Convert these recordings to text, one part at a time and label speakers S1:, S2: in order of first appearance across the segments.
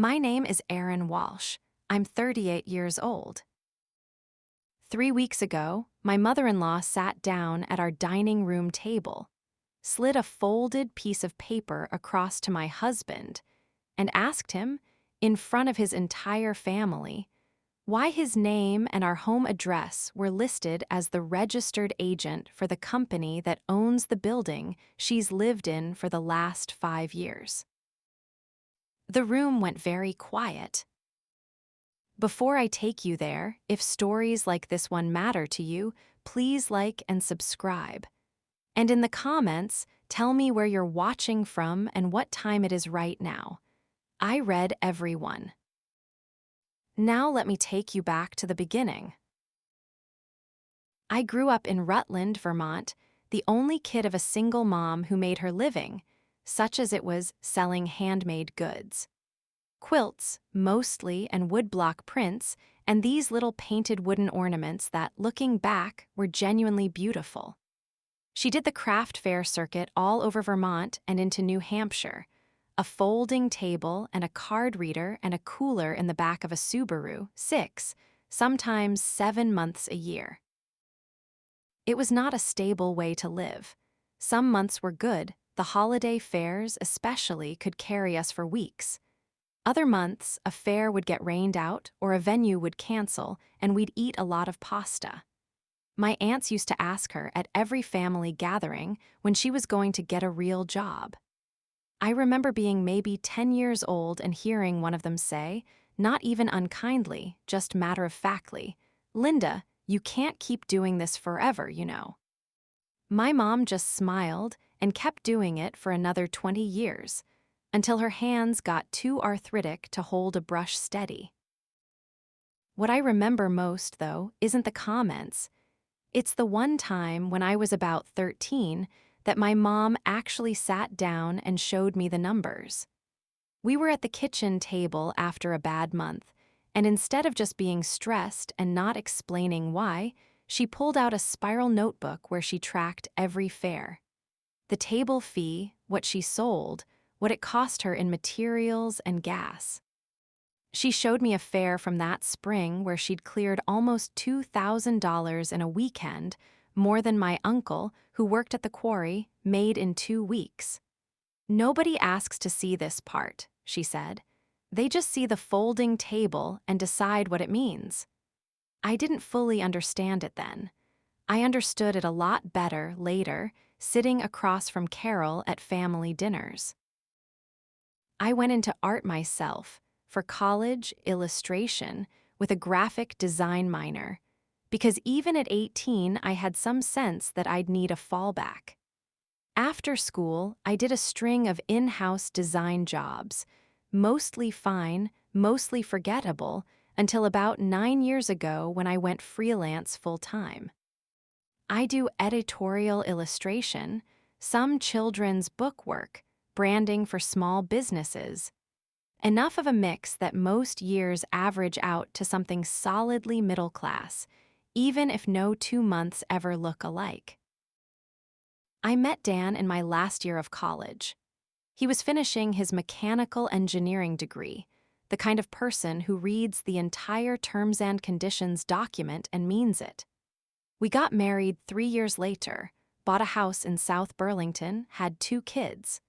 S1: My name is Erin Walsh. I'm 38 years old. 3 weeks ago, my mother-in-law sat down at our dining room table, slid a folded piece of paper across to my husband, and asked him, in front of his entire family, why his name and our home address were listed as the registered agent for the company that owns the building she's lived in for the last 5 years. The room went very quiet. Before I take you there, if stories like this one matter to you, please like and subscribe. And in the comments, tell me where you're watching from and what time it is right now. I read every one. Now let me take you back to the beginning. I grew up in Rutland, Vermont, the only kid of a single mom who made her living, such as it was selling handmade goods. Quilts, mostly, and woodblock prints, and these little painted wooden ornaments that, looking back, were genuinely beautiful. She did the craft fair circuit all over Vermont and into New Hampshire, a folding table and a card reader and a cooler in the back of a Subaru, 6, sometimes 7 months a year. It was not a stable way to live. Some months were good, the holiday fairs especially could carry us for weeks. Other months, a fair would get rained out or a venue would cancel and we'd eat a lot of pasta. My aunts used to ask her at every family gathering when she was going to get a real job. I remember being maybe 10 years old and hearing one of them say, not even unkindly, just matter-of-factly, "Linda, you can't keep doing this forever, you know." My mom just smiled and kept doing it for another 20 years, until her hands got too arthritic to hold a brush steady. What I remember most, though, isn't the comments. It's the one time when I was about 13 that my mom actually sat down and showed me the numbers. We were at the kitchen table after a bad month, and instead of just being stressed and not explaining why, she pulled out a spiral notebook where she tracked every fair. The table fee, what she sold, what it cost her in materials and gas. She showed me a fair from that spring where she'd cleared almost $2,000 in a weekend, more than my uncle, who worked at the quarry, made in 2 weeks. "Nobody asks to see this part," she said. "They just see the folding table and decide what it means." I didn't fully understand it then. I understood it a lot better later, sitting across from Carol at family dinners. I went into art myself, for college, illustration, with a graphic design minor, because even at 18 I had some sense that I'd need a fallback. After school, I did a string of in-house design jobs, mostly fine, mostly forgettable, until about 9 years ago when I went freelance full-time. I do editorial illustration, some children's book work, branding for small businesses. Enough of a mix that most years average out to something solidly middle class, even if no 2 months ever look alike. I met Dan in my last year of college. He was finishing his mechanical engineering degree, the kind of person who reads the entire terms and conditions document and means it. We got married 3 years later, bought a house in South Burlington, had 2 kids.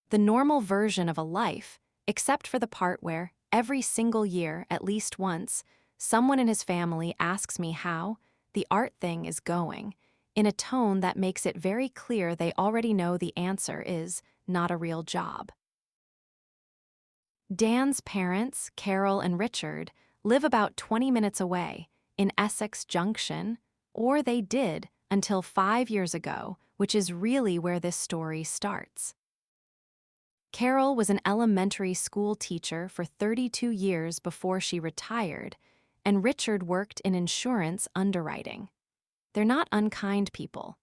S1: The normal version of a life, except for the part where, every single year, at least once, someone in his family asks me how the art thing is going, in a tone that makes it very clear they already know the answer is not a real job. Dan's parents, Carol and Richard, live about 20 minutes away, in Essex Junction, or they did until 5 years ago, which is really where this story starts. Carol was an elementary school teacher for 32 years before she retired, and Richard worked in insurance underwriting. They're not unkind people.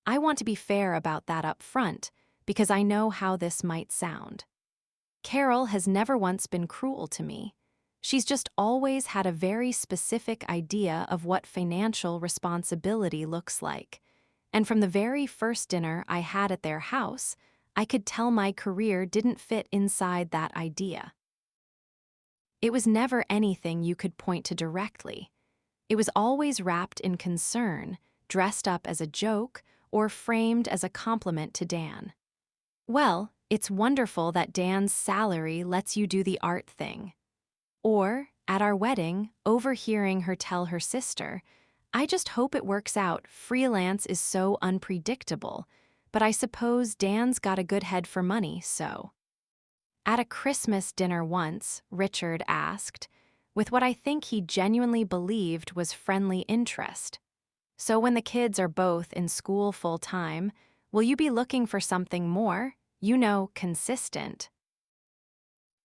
S1: I want to be fair about that up front, because I know how this might sound. Carol has never once been cruel to me. She's just always had a very specific idea of what financial responsibility looks like. And from the very first dinner I had at their house, I could tell my career didn't fit inside that idea. It was never anything you could point to directly. It was always wrapped in concern, dressed up as a joke, or framed as a compliment to Dan. Well, it's wonderful that Dan's salary lets you do the art thing. Or, at our wedding, overhearing her tell her sister, I just hope it works out. Freelance is so unpredictable, but I suppose Dan's got a good head for money, so. At a Christmas dinner once, Richard asked, with what I think he genuinely believed was friendly interest. So when the kids are both in school full-time, will you be looking for something more, consistent?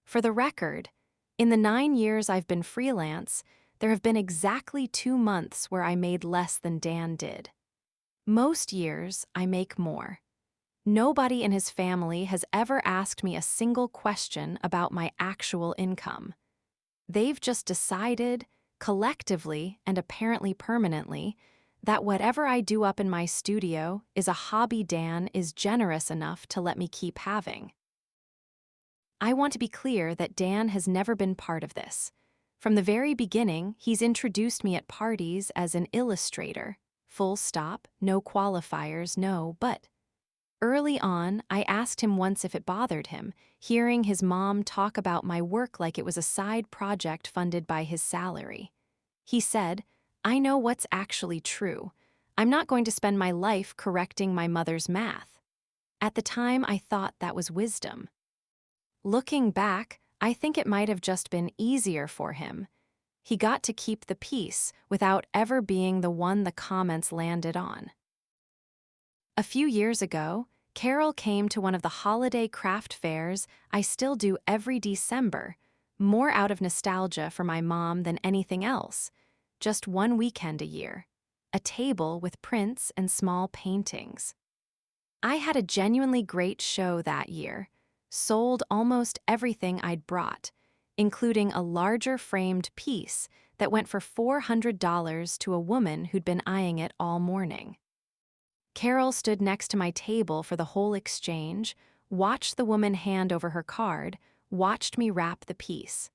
S1: For the record, in the 9 years I've been freelance, there have been exactly 2 months where I made less than Dan did. Most years, I make more. Nobody in his family has ever asked me a single question about my actual income. They've just decided, collectively and apparently permanently, that whatever I do up in my studio is a hobby Dan is generous enough to let me keep having. I want to be clear that Dan has never been part of this. From the very beginning, he's introduced me at parties as an illustrator. Full stop, no qualifiers, no but. Early on, I asked him once if it bothered him, hearing his mom talk about my work like it was a side project funded by his salary. He said, "I know what's actually true. I'm not going to spend my life correcting my mother's math." At the time, I thought that was wisdom. Looking back, I think it might have just been easier for him. He got to keep the peace without ever being the one the comments landed on. A few years ago, Carol came to one of the holiday craft fairs I still do every December, more out of nostalgia for my mom than anything else, just one weekend a year, a table with prints and small paintings. I had a genuinely great show that year, sold almost everything I'd brought, including a larger framed piece that went for $400 to a woman who'd been eyeing it all morning. Carol stood next to my table for the whole exchange, watched the woman hand over her card, watched me wrap the piece.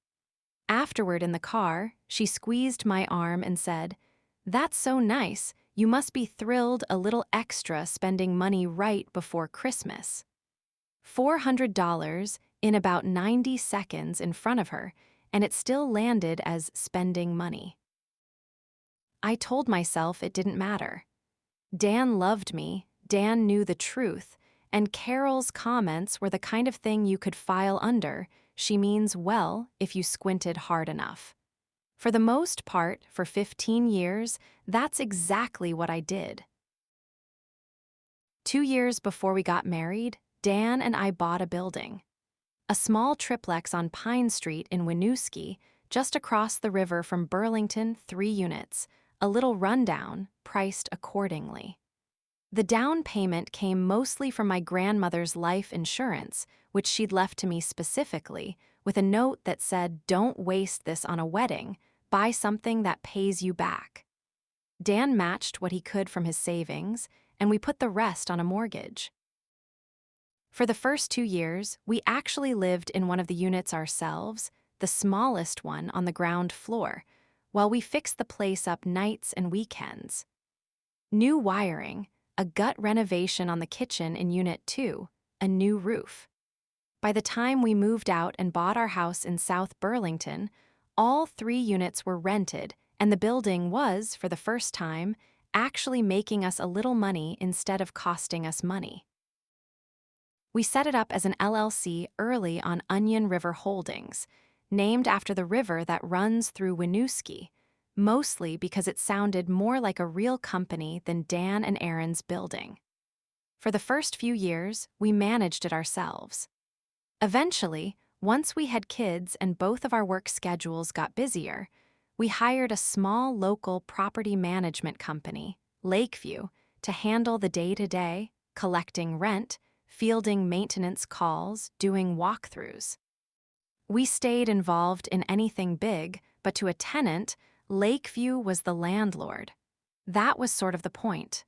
S1: Afterward in the car, she squeezed my arm and said, "That's so nice. You must be thrilled a little extra spending money right before Christmas." $400 in about 90 seconds in front of her, and it still landed as spending money. I told myself it didn't matter. Dan loved me, Dan knew the truth, and Carol's comments were the kind of thing you could file under. She means well if you squinted hard enough. For the most part, for 15 years, that's exactly what I did. 2 years before we got married, Dan and I bought a building. A small triplex on Pine Street in Winooski, just across the river from Burlington, 3 units, a little rundown, priced accordingly. The down payment came mostly from my grandmother's life insurance, which she'd left to me specifically, with a note that said, "Don't waste this on a wedding, buy something that pays you back." Dan matched what he could from his savings, and we put the rest on a mortgage. For the first 2 years, we actually lived in one of the units ourselves, the smallest one on the ground floor, while we fixed the place up nights and weekends. New wiring, a gut renovation on the kitchen in Unit 2, a new roof. By the time we moved out and bought our house in South Burlington, all 3 units were rented, and the building was, for the first time, actually making us a little money instead of costing us money. We set it up as an LLC early on Onion River Holdings, named after the river that runs through Winooski, mostly because it sounded more like a real company than Dan and Erin's building. For the first few years, we managed it ourselves. Eventually, once we had kids and both of our work schedules got busier, we hired a small local property management company, Lakeview, to handle the day-to-day, collecting rent, fielding maintenance calls, doing walkthroughs. We stayed involved in anything big, but to a tenant, Lakeview was the landlord. That was sort of the point.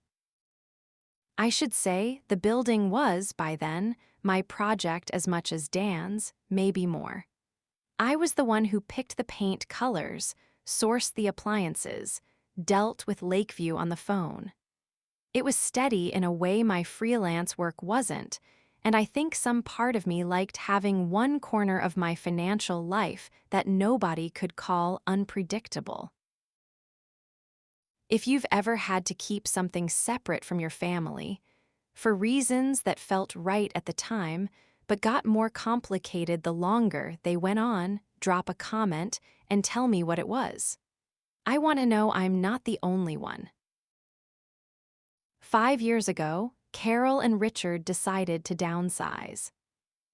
S1: I should say the building was, by then, my project as much as Dan's, maybe more. I was the one who picked the paint colors, sourced the appliances, dealt with Lakeview on the phone. It was steady in a way my freelance work wasn't, and I think some part of me liked having one corner of my financial life that nobody could call unpredictable. If you've ever had to keep something separate from your family, for reasons that felt right at the time, but got more complicated the longer they went on, drop a comment and tell me what it was. I want to know I'm not the only one. 5 years ago, Carol and Richard decided to downsize.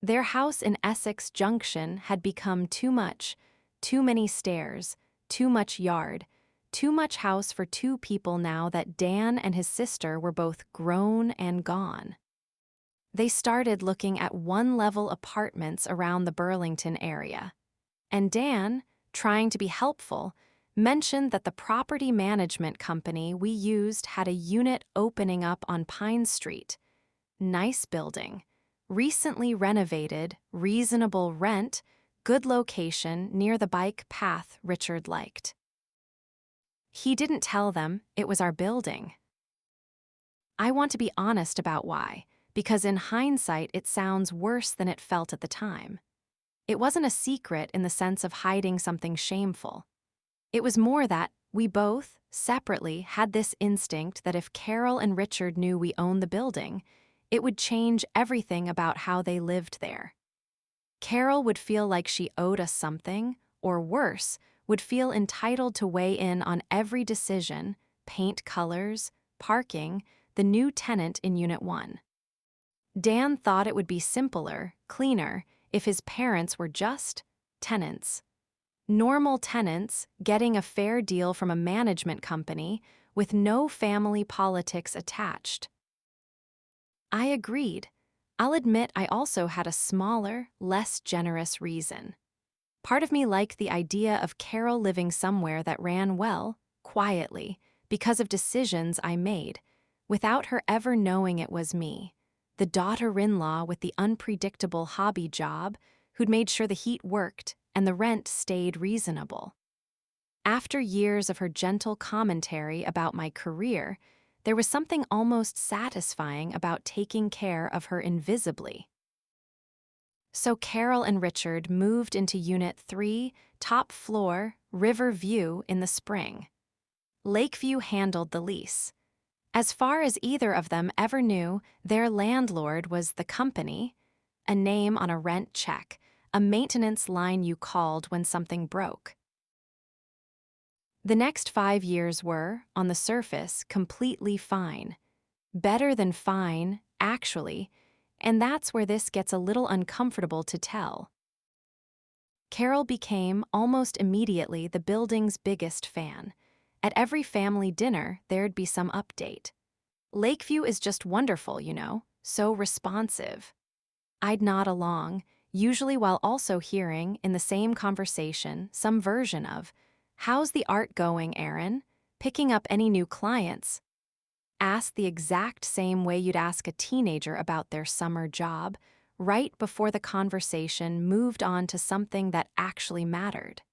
S1: Their house in Essex Junction had become too much, too many stairs, too much yard, too much house for two people now that Dan and his sister were both grown and gone. They started looking at one-level apartments around the Burlington area. And Dan, trying to be helpful, mentioned that the property management company we used had a unit opening up on Pine Street. Nice building, recently renovated, reasonable rent, good location near the bike path Richard liked. He didn't tell them it was our building. I want to be honest about why, because in hindsight it sounds worse than it felt at the time. It wasn't a secret in the sense of hiding something shameful. It was more that we both, separately, had this instinct that if Carol and Richard knew we owned the building, it would change everything about how they lived there. Carol would feel like she owed us something, or worse, would feel entitled to weigh in on every decision, paint colors, parking, the new tenant in Unit 1. Dan thought it would be simpler, cleaner, if his parents were just tenants. Normal tenants getting a fair deal from a management company with no family politics attached. I agreed. I'll admit I also had a smaller, less generous reason. Part of me liked the idea of Carol living somewhere that ran well, quietly, because of decisions I made, without her ever knowing it was me, the daughter-in-law with the unpredictable hobby job who'd made sure the heat worked and the rent stayed reasonable. After years of her gentle commentary about my career, there was something almost satisfying about taking care of her invisibly. So Carol and Richard moved into Unit 3, top floor, River View in the spring. Lakeview handled the lease. As far as either of them ever knew, their landlord was the company, a name on a rent check, a maintenance line you called when something broke. The next 5 years were, on the surface, completely fine. Better than fine, actually, and that's where this gets a little uncomfortable to tell. Carol became, almost immediately, the building's biggest fan. At every family dinner, there'd be some update. Lakeview is just wonderful, you know, so responsive. I'd nod along, usually while also hearing, in the same conversation, some version of, "How's the art going, Erin? Picking up any new clients?" Asked the exact same way you'd ask a teenager about their summer job, right before the conversation moved on to something that actually mattered.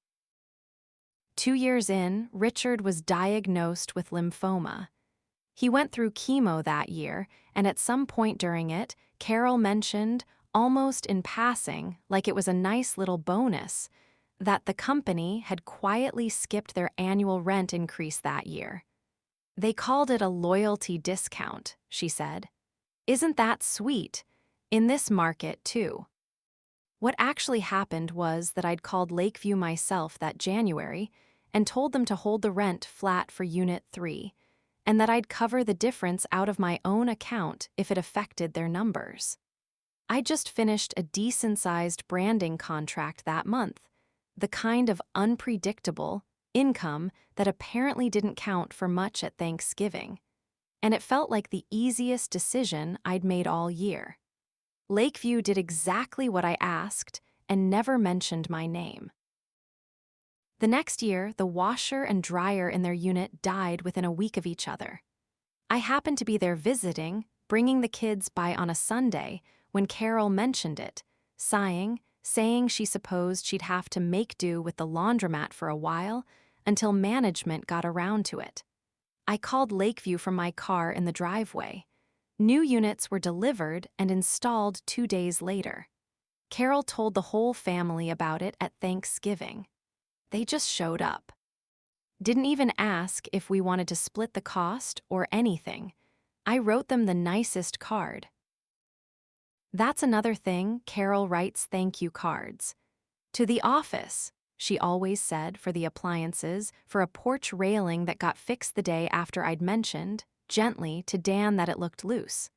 S1: 2 years in, Richard was diagnosed with lymphoma. He went through chemo that year, and at some point during it, Carol mentioned, almost in passing, like it was a nice little bonus, that the company had quietly skipped their annual rent increase that year. They called it a loyalty discount, she said. Isn't that sweet? In this market, too. What actually happened was that I'd called Lakeview myself that January and told them to hold the rent flat for Unit 3, and that I'd cover the difference out of my own account if it affected their numbers. I just finished a decent-sized branding contract that month, the kind of unpredictable income that apparently didn't count for much at Thanksgiving, and it felt like the easiest decision I'd made all year. Lakeview did exactly what I asked and never mentioned my name. The next year, the washer and dryer in their unit died within a week of each other. I happened to be there visiting, bringing the kids by on a Sunday when Carol mentioned it, sighing, saying she supposed she'd have to make do with the laundromat for a while until management got around to it. I called Lakeview from my car in the driveway. New units were delivered and installed 2 days later. Carol told the whole family about it at Thanksgiving. They just showed up. Didn't even ask if we wanted to split the cost or anything. I wrote them the nicest card. That's another thing, Carol writes thank you cards. To the office, she always said, for the appliances, for a porch railing that got fixed the day after I'd mentioned, gently, to Dan that it looked loose.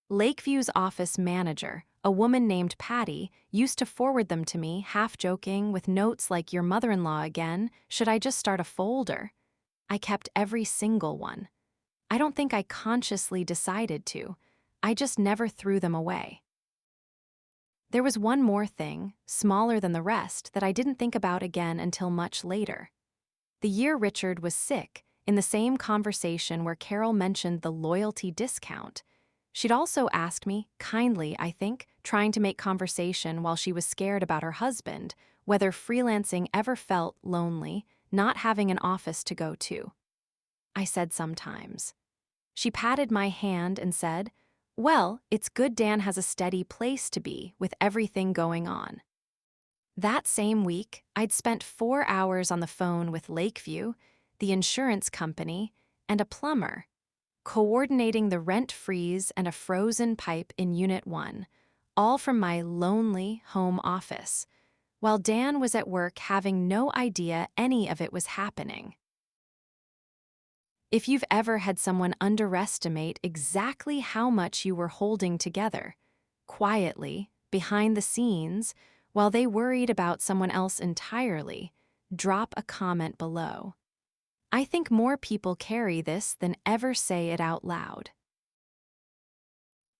S1: Lakeview's office manager, a woman named Patty, used to forward them to me, half joking, with notes like your mother-in-law again, should I just start a folder? I kept every single one. I don't think I consciously decided to. I just never threw them away. There was one more thing, smaller than the rest, that I didn't think about again until much later. The year Richard was sick, in the same conversation where Carol mentioned the loyalty discount, she'd also asked me, kindly I think, trying to make conversation while she was scared about her husband, whether freelancing ever felt lonely, not having an office to go to. I said sometimes. She patted my hand and said, well, it's good Dan has a steady place to be with everything going on. That same week, I'd spent 4 hours on the phone with Lakeview, the insurance company, and a plumber, coordinating the rent freeze and a frozen pipe in Unit 1, all from my lonely home office, while Dan was at work having no idea any of it was happening. If you've ever had someone underestimate exactly how much you were holding together, quietly, behind the scenes, while they worried about someone else entirely, drop a comment below. I think more people carry this than ever say it out loud.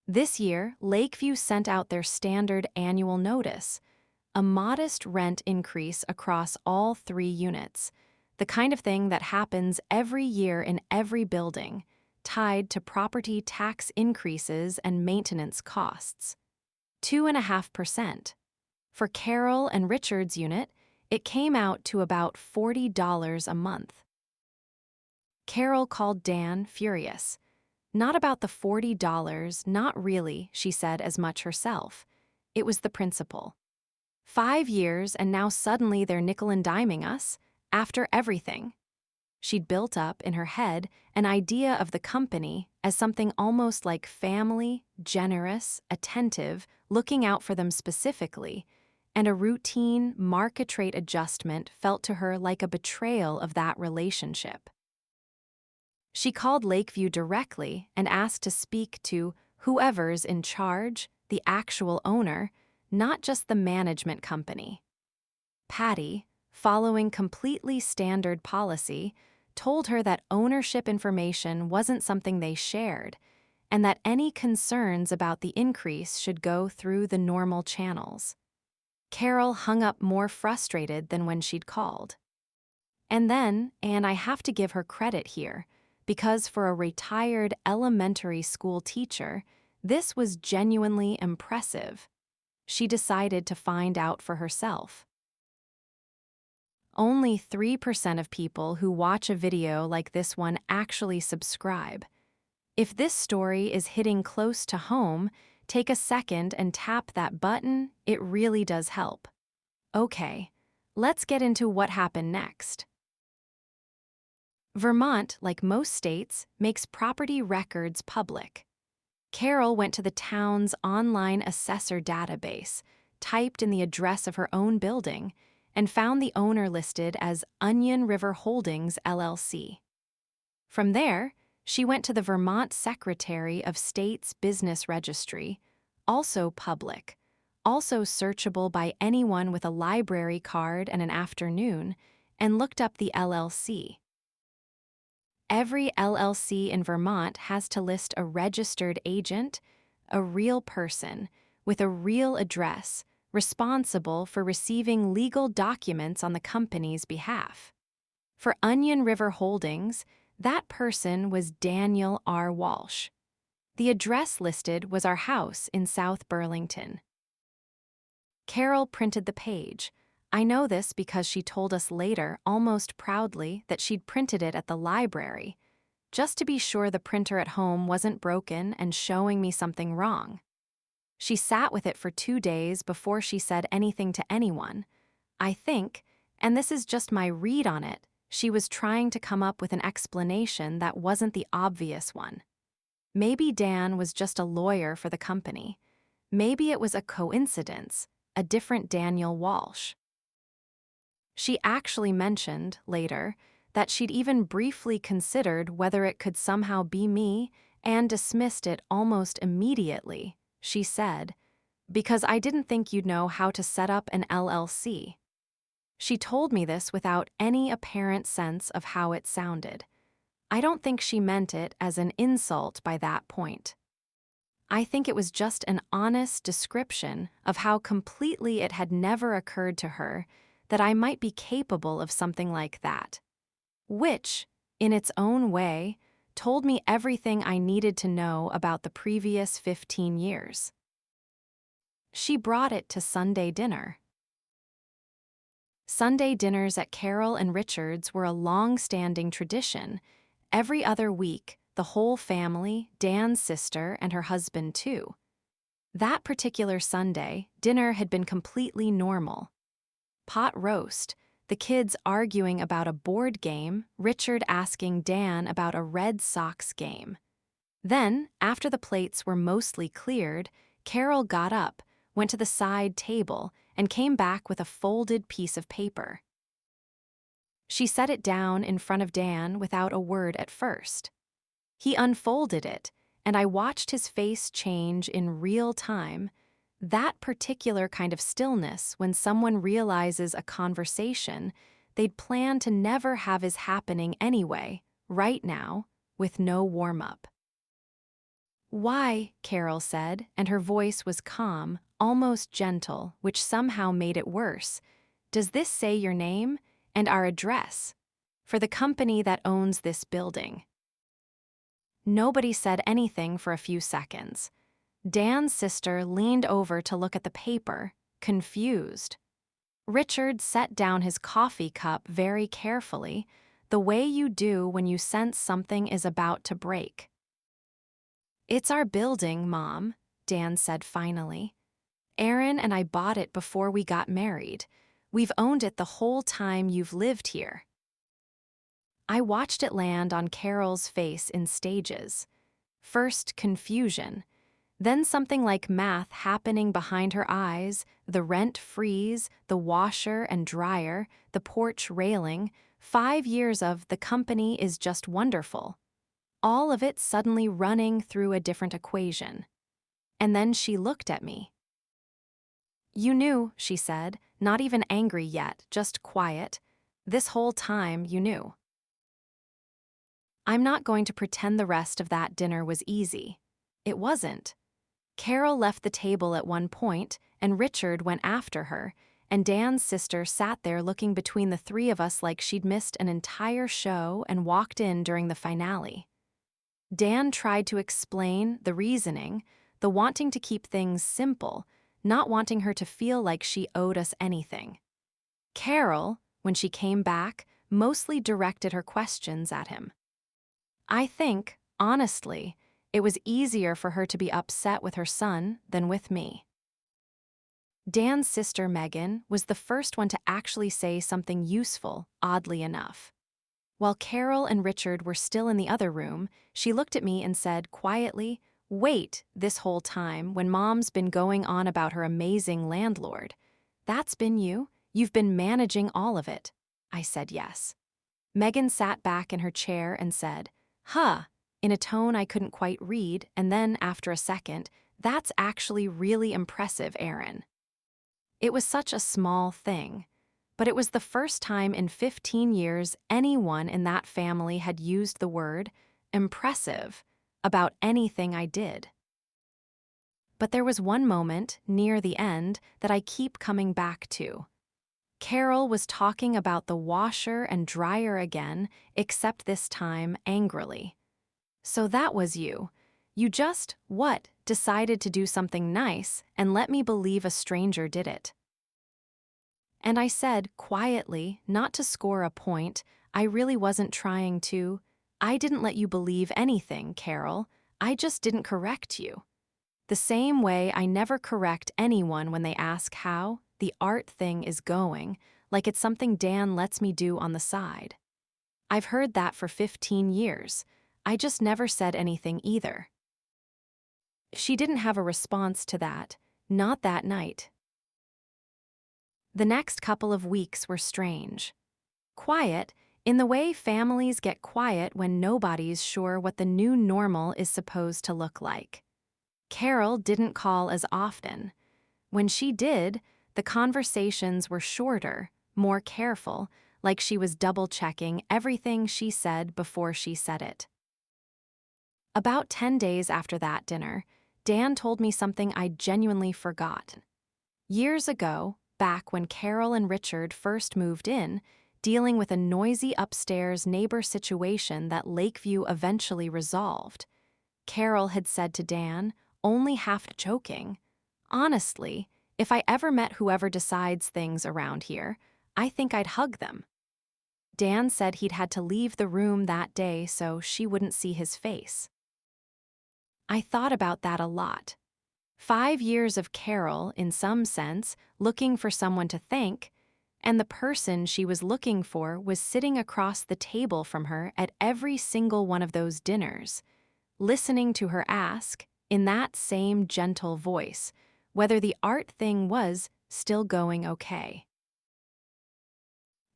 S1: This year, Lakeview sent out their standard annual notice, a modest rent increase across all 3 units, the kind of thing that happens every year in every building, tied to property tax increases and maintenance costs. 2.5%. For Carol and Richard's unit, it came out to about $40 a month. Carol called Dan furious. Not about the $40, not really, she said as much herself. It was the principle. 5 years and now suddenly they're nickel and diming us, after everything. She'd built up, in her head, an idea of the company as something almost like family, generous, attentive, looking out for them specifically, and a routine market rate adjustment felt to her like a betrayal of that relationship. She called Lakeview directly and asked to speak to whoever's in charge, the actual owner, not just the management company. Patty, following completely standard policy, told her that ownership information wasn't something they shared, and that any concerns about the increase should go through the normal channels. Carol hung up more frustrated than when she'd called. And I have to give her credit here, because for a retired elementary school teacher, this was genuinely impressive. She decided to find out for herself. Only 3% of people who watch a video like this one actually subscribe. If this story is hitting close to home, take a second and tap that button, it really does help. Okay, let's get into what happened next. Vermont, like most states, makes property records public. Carol went to the town's online assessor database, typed in the address of her own building, and found the owner listed as Onion River Holdings, LLC. From there, she went to the Vermont Secretary of State's Business Registry, also public, also searchable by anyone with a library card and an afternoon, and looked up the LLC. Every LLC in Vermont has to list a registered agent, a real person, with a real address, responsible for receiving legal documents on the company's behalf. For Onion River Holdings, that person was Daniel R. Walsh. The address listed was our house in South Burlington. Carol printed the page. I know this because she told us later, almost proudly, that she'd printed it at the library, just to be sure the printer at home wasn't broken and showing me something wrong. She sat with it for 2 days before she said anything to anyone. I think, and this is just my read on it, she was trying to come up with an explanation that wasn't the obvious one. Maybe Dan was just a lawyer for the company. Maybe it was a coincidence, a different Daniel Walsh. She actually mentioned, later, that she'd even briefly considered whether it could somehow be me and dismissed it almost immediately. She said, "Because I didn't think you'd know how to set up an LLC." She told me this without any apparent sense of how it sounded. I don't think she meant it as an insult by that point. I think it was just an honest description of how completely it had never occurred to her that I might be capable of something like that, which, in its own way, told me everything I needed to know about the previous 15 years. She brought it to Sunday dinner. Sunday dinners at Carol and Richard's were a long-standing tradition. Every other week, the whole family, Dan's sister and her husband too. That particular Sunday, dinner had been completely normal. Pot roast, the kids arguing about a board game, Richard asking Dan about a Red Sox game. Then, after the plates were mostly cleared, Carol got up, went to the side table, and came back with a folded piece of paper. She set it down in front of Dan without a word at first. He unfolded it, and I watched his face change in real time. That particular kind of stillness when someone realizes a conversation they'd planned to never have is happening anyway, right now, with no warm-up. "Why," Carol said, and her voice was calm, almost gentle, which somehow made it worse. "Does this say your name and our address for the company that owns this building?" Nobody said anything for a few seconds. Dan's sister leaned over to look at the paper, confused. Richard set down his coffee cup very carefully, the way you do when you sense something is about to break. "It's our building, Mom," Dan said finally. "Erin and I bought it before we got married. We've owned it the whole time you've lived here." I watched it land on Carol's face in stages. First confusion, then something like math happening behind her eyes, the rent freeze, the washer and dryer, the porch railing, 5 years of "the company is just wonderful." All of it suddenly running through a different equation. And then she looked at me. "You knew," she said, not even angry yet, just quiet. "This whole time you knew." I'm not going to pretend the rest of that dinner was easy. It wasn't. Carol left the table at one point, and Richard went after her, and Dan's sister sat there looking between the three of us like she'd missed an entire show and walked in during the finale. Dan tried to explain the reasoning, the wanting to keep things simple, not wanting her to feel like she owed us anything. Carol, when she came back, mostly directed her questions at him. I think, honestly, it was easier for her to be upset with her son than with me. Dan's sister, Megan, was the first one to actually say something useful, oddly enough. While Carol and Richard were still in the other room, she looked at me and said quietly, "Wait, this whole time, when Mom's been going on about her amazing landlord. That's been you? You've been managing all of it." I said yes. Megan sat back in her chair and said, "Huh," in a tone I couldn't quite read, and then, after a second, "That's actually really impressive, Erin." It was such a small thing, but it was the first time in 15 years anyone in that family had used the word impressive about anything I did. But there was one moment, near the end, that I keep coming back to. Carol was talking about the washer and dryer again, except this time angrily. "So that was you. You just, decided to do something nice and let me believe a stranger did it." And I said, quietly, not to score a point, I really wasn't trying to. I didn't let you believe anything, Carol. I just didn't correct you. The same way I never correct anyone when they ask how the art thing is going, like it's something Dan lets me do on the side. I've heard that for 15 years. I just never said anything either. She didn't have a response to that, not that night. The next couple of weeks were strange. Quiet, in the way families get quiet when nobody's sure what the new normal is supposed to look like. Carol didn't call as often. When she did, the conversations were shorter, more careful, like she was double-checking everything she said before she said it. About 10 days after that dinner, Dan told me something I'd genuinely forgotten. Years ago, back when Carol and Richard first moved in, dealing with a noisy upstairs neighbor situation that Lakeview eventually resolved, Carol had said to Dan, only half joking, "Honestly, if I ever met whoever decides things around here, I think I'd hug them." Dan said he'd had to leave the room that day so she wouldn't see his face. I thought about that a lot. 5 years of Carol, in some sense, looking for someone to thank, and the person she was looking for was sitting across the table from her at every single one of those dinners, listening to her ask, in that same gentle voice, whether the art thing was still going okay.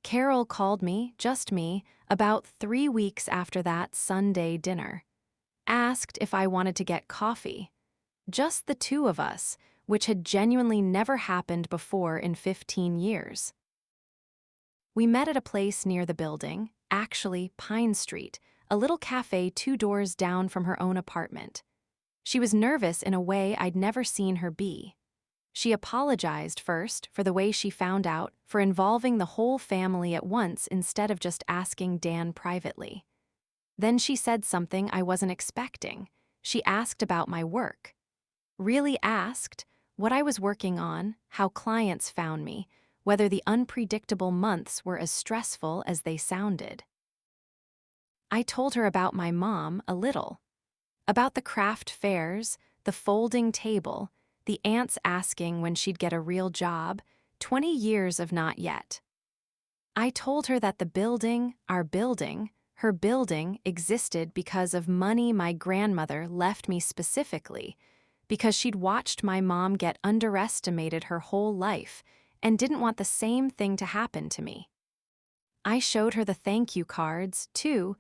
S1: Carol called me, just me, about 3 weeks after that Sunday dinner. Asked if I wanted to get coffee. Just the two of us, which had genuinely never happened before in 15 years. We met at a place near the building, actually Pine Street, a little cafe 2 doors down from her own apartment. She was nervous in a way I'd never seen her be. She apologized first for the way she found out for involving the whole family at once instead of just asking Dan privately. Then she said something I wasn't expecting. She asked about my work. Really asked what I was working on, how clients found me, whether the unpredictable months were as stressful as they sounded. I told her about my mom a little. About the craft fairs, the folding table, the aunts asking when she'd get a real job, 20 years of not yet. I told her that the building, our building, her building existed because of money my grandmother left me specifically, because she'd watched my mom get underestimated her whole life and didn't want the same thing to happen to me. I showed her the thank you cards, too.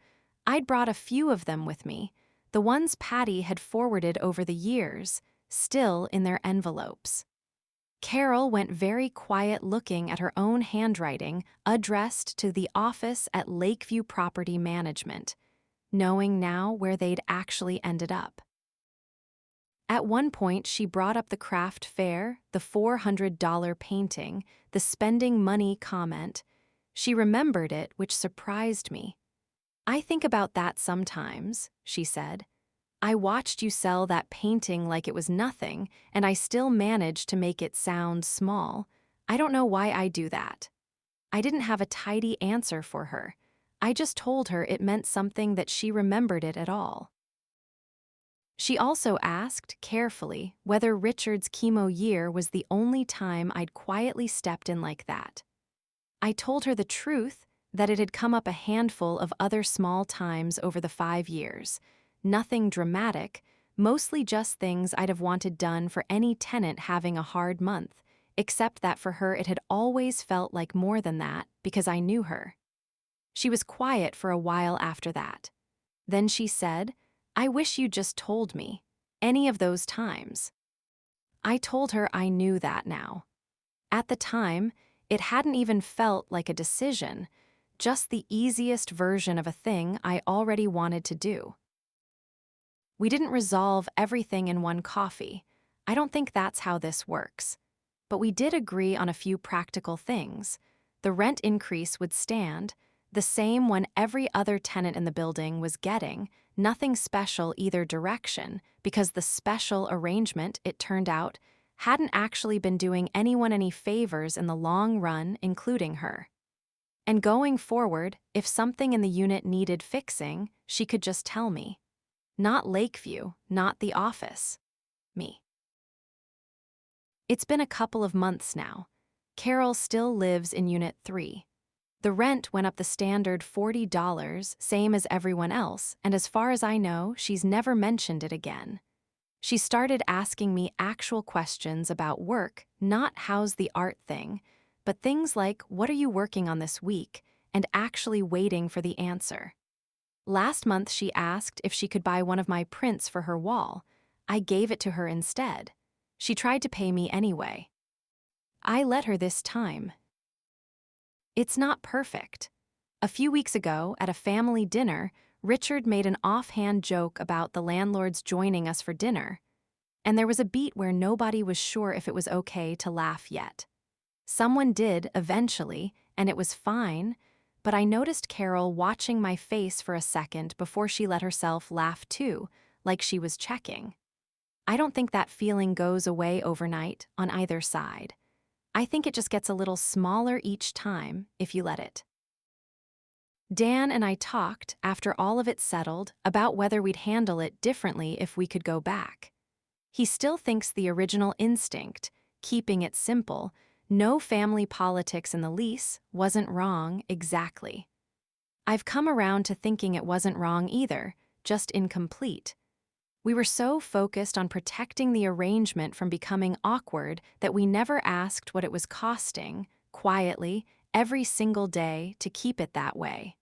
S1: I'd brought a few of them with me, the ones Patty had forwarded over the years, still in their envelopes. Carol went very quiet looking at her own handwriting addressed to the office at Lakeview Property Management, knowing now where they'd actually ended up. At one point, she brought up the craft fair, the $400 painting, the spending money comment. She remembered it, which surprised me. "I think about that sometimes," she said. "I watched you sell that painting like it was nothing, and I still managed to make it sound small. I don't know why I do that." I didn't have a tidy answer for her. I just told her it meant something that she remembered it at all. She also asked, carefully, whether Richard's chemo year was the only time I'd quietly stepped in like that. I told her the truth, that it had come up a handful of other small times over the 5 years. Nothing dramatic, mostly just things I'd have wanted done for any tenant having a hard month, except that for her it had always felt like more than that because I knew her. She was quiet for a while after that. Then she said, "I wish you just told me. Any of those times." I told her I knew that now. At the time, it hadn't even felt like a decision, just the easiest version of a thing I already wanted to do. We didn't resolve everything in one coffee. I don't think that's how this works. But we did agree on a few practical things. The rent increase would stand, the same one every other tenant in the building was getting, nothing special either direction, because the special arrangement, it turned out, hadn't actually been doing anyone any favors in the long run, including her. And going forward, if something in the unit needed fixing, she could just tell me. Not Lakeview, not the office. Me. It's been a couple of months now. Carol still lives in Unit 3. The rent went up the standard $40, same as everyone else, and as far as I know, she's never mentioned it again. She started asking me actual questions about work, not how's the art thing, but things like what are you working on this week, and actually waiting for the answer. Last month she asked if she could buy one of my prints for her wall. I gave it to her instead. She tried to pay me anyway. I let her this time. It's not perfect. A few weeks ago, at a family dinner, Richard made an offhand joke about the landlords joining us for dinner, and there was a beat where nobody was sure if it was okay to laugh yet. Someone did eventually, and it was fine, but I noticed Carol watching my face for a second before she let herself laugh too, like she was checking. I don't think that feeling goes away overnight on either side. I think it just gets a little smaller each time if you let it. Dan and I talked, after all of it settled, about whether we'd handle it differently if we could go back. He still thinks the original instinct, keeping it simple, no family politics in the lease, wasn't wrong exactly. I've come around to thinking it wasn't wrong either, just incomplete. We were so focused on protecting the arrangement from becoming awkward that we never asked what it was costing, quietly, every single day to keep it that way.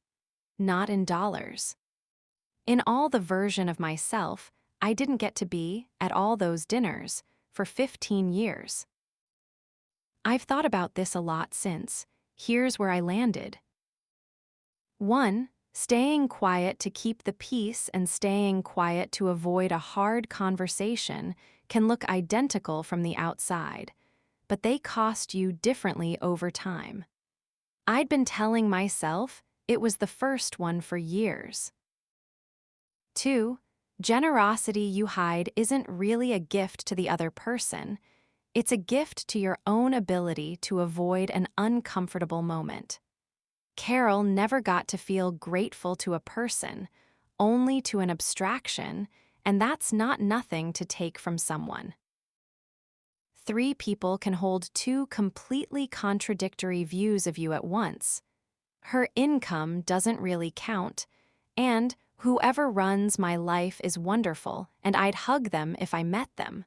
S1: Not in dollars. In all the version of myself, I didn't get to be at all those dinners for 15 years. I've thought about this a lot since. Here's where I landed. 1. Staying quiet to keep the peace and staying quiet to avoid a hard conversation can look identical from the outside, but they cost you differently over time. I'd been telling myself it was the first one for years. 2. Generosity you hide isn't really a gift to the other person. It's a gift to your own ability to avoid an uncomfortable moment. Carol never got to feel grateful to a person, only to an abstraction, and that's not nothing to take from someone. 3 people can hold 2 completely contradictory views of you at once. Her income doesn't really count, and whoever runs my life is wonderful, and I'd hug them if I met them,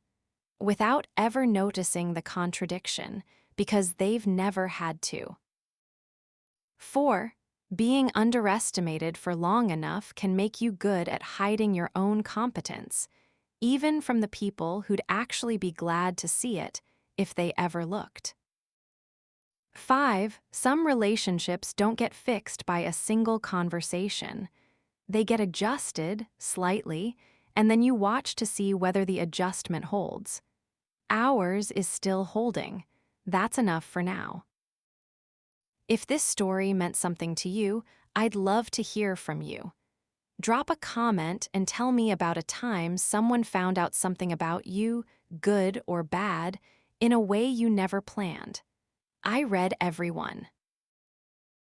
S1: without ever noticing the contradiction, because they've never had to. 4. Being underestimated for long enough can make you good at hiding your own competence, even from the people who'd actually be glad to see it if they ever looked. 5. Some relationships don't get fixed by a single conversation. They get adjusted, slightly, and then you watch to see whether the adjustment holds. Ours is still holding. That's enough for now. If this story meant something to you, I'd love to hear from you. Drop a comment and tell me about a time someone found out something about you, good or bad, in a way you never planned. I read everyone.